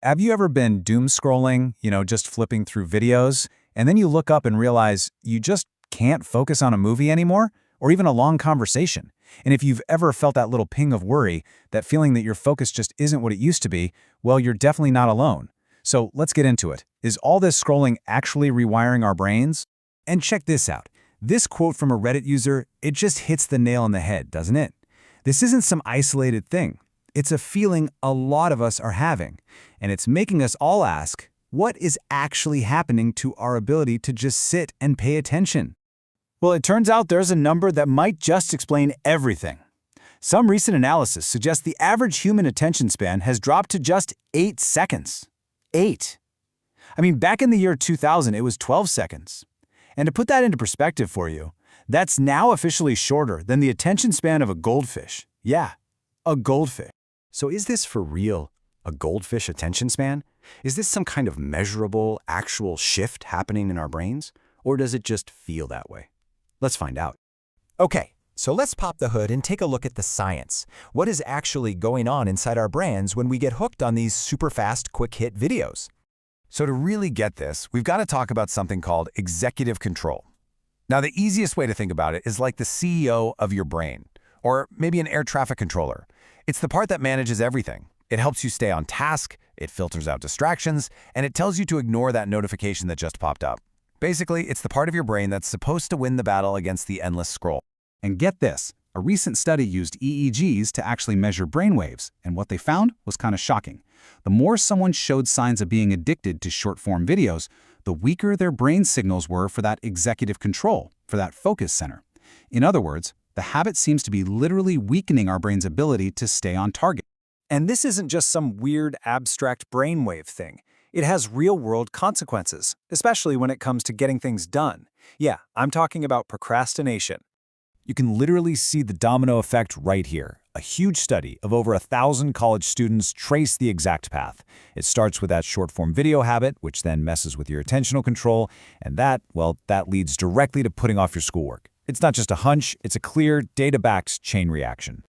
Have you ever been doom scrolling, just flipping through videos, and then you look up and realize you just can't focus on a movie anymore, or even a long conversation? And if you've ever felt that little ping of worry, that feeling that your focus just isn't what it used to be, well, you're definitely not alone. So let's get into it. Is all this scrolling actually rewiring our brains? And check this out. This quote from a Reddit user, it just hits the nail on the head, doesn't it? This isn't some isolated thing. It's a feeling a lot of us are having, and it's making us all ask, what is actually happening to our ability to just sit and pay attention? Well, it turns out there's a number that might just explain everything. Some recent analysis suggests the average human attention span has dropped to just 8 seconds. 8. Back in the year 2000, it was 12 seconds. And to put that into perspective for you, that's now officially shorter than the attention span of a goldfish. Yeah, a goldfish. So is this for real, a goldfish attention span? Is this some kind of measurable, actual shift happening in our brains? Or does it just feel that way? Let's find out. Okay, so let's pop the hood and take a look at the science. What is actually going on inside our brains when we get hooked on these super fast, quick hit videos? So to really get this, we've got to talk about something called executive control. Now, the easiest way to think about it is like the CEO of your brain, or maybe an air traffic controller. It's the part that manages everything. It helps you stay on task, it filters out distractions, and it tells you to ignore that notification that just popped up. Basically, it's the part of your brain that's supposed to win the battle against the endless scroll. And get this, a recent study used EEGs to actually measure brainwaves, and what they found was kind of shocking. The more someone showed signs of being addicted to short-form videos, the weaker their brain signals were for that executive control, for that focus center. In other words, the habit seems to be literally weakening our brain's ability to stay on target. And this isn't just some weird, abstract brainwave thing. It has real-world consequences, especially when it comes to getting things done. Yeah, I'm talking about procrastination. You can literally see the domino effect right here. A huge study of over 1,000 college students traced the exact path. It starts with that short-form video habit, which then messes with your attentional control, and that leads directly to putting off your schoolwork. It's not just a hunch, it's a clear, data-backed chain reaction.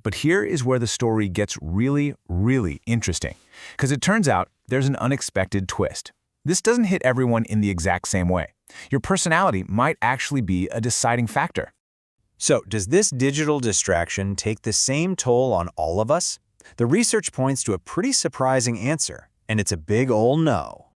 But here is where the story gets really, really interesting, because it turns out there's an unexpected twist. This doesn't hit everyone in the exact same way. Your personality might actually be a deciding factor. So, does this digital distraction take the same toll on all of us? The research points to a pretty surprising answer, and it's a big ol' no.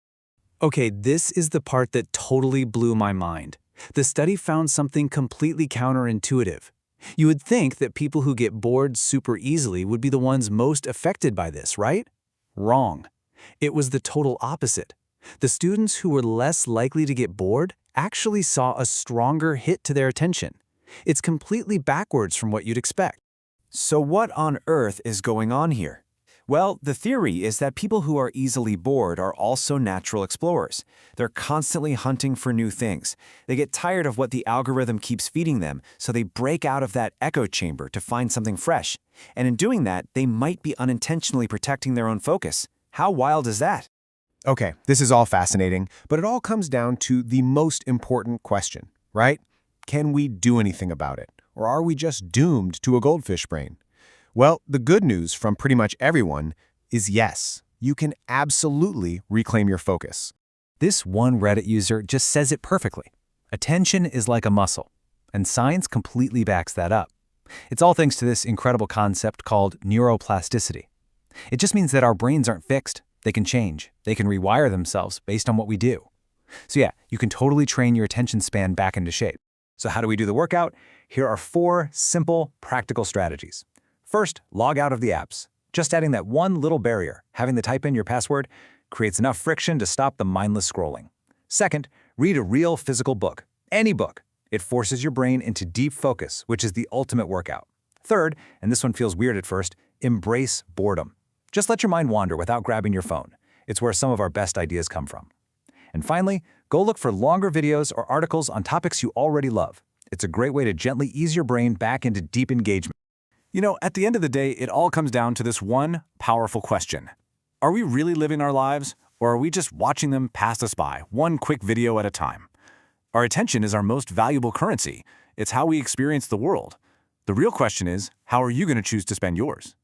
Okay, this is the part that totally blew my mind. The study found something completely counterintuitive. You would think that people who get bored super easily would be the ones most affected by this, right? Wrong. It was the total opposite. The students who were less likely to get bored actually saw a stronger hit to their attention. It's completely backwards from what you'd expect. So what on earth is going on here? Well, the theory is that people who are easily bored are also natural explorers. They're constantly hunting for new things. They get tired of what the algorithm keeps feeding them, so they break out of that echo chamber to find something fresh. And in doing that, they might be unintentionally protecting their own focus. How wild is that? Okay, this is all fascinating, but it all comes down to the most important question, right? Can we do anything about it? Or are we just doomed to a goldfish brain? Well, the good news from pretty much everyone is yes, you can absolutely reclaim your focus. This one Reddit user just says it perfectly. Attention is like a muscle, and science completely backs that up. It's all thanks to this incredible concept called neuroplasticity. It just means that our brains aren't fixed. They can change. They can rewire themselves based on what we do. So yeah, you can totally train your attention span back into shape. So how do we do the workout? Here are 4 simple, practical strategies. First, log out of the apps. Just adding that one little barrier, having to type in your password, creates enough friction to stop the mindless scrolling. Second, read a real physical book. Any book. It forces your brain into deep focus, which is the ultimate workout. Third, and this one feels weird at first, embrace boredom. Just let your mind wander without grabbing your phone. It's where some of our best ideas come from. And finally, go look for longer videos or articles on topics you already love. It's a great way to gently ease your brain back into deep engagement. At the end of the day, it all comes down to this one powerful question. Are we really living our lives, or are we just watching them pass us by, one quick video at a time? Our attention is our most valuable currency. It's how we experience the world. The real question is, how are you going to choose to spend yours?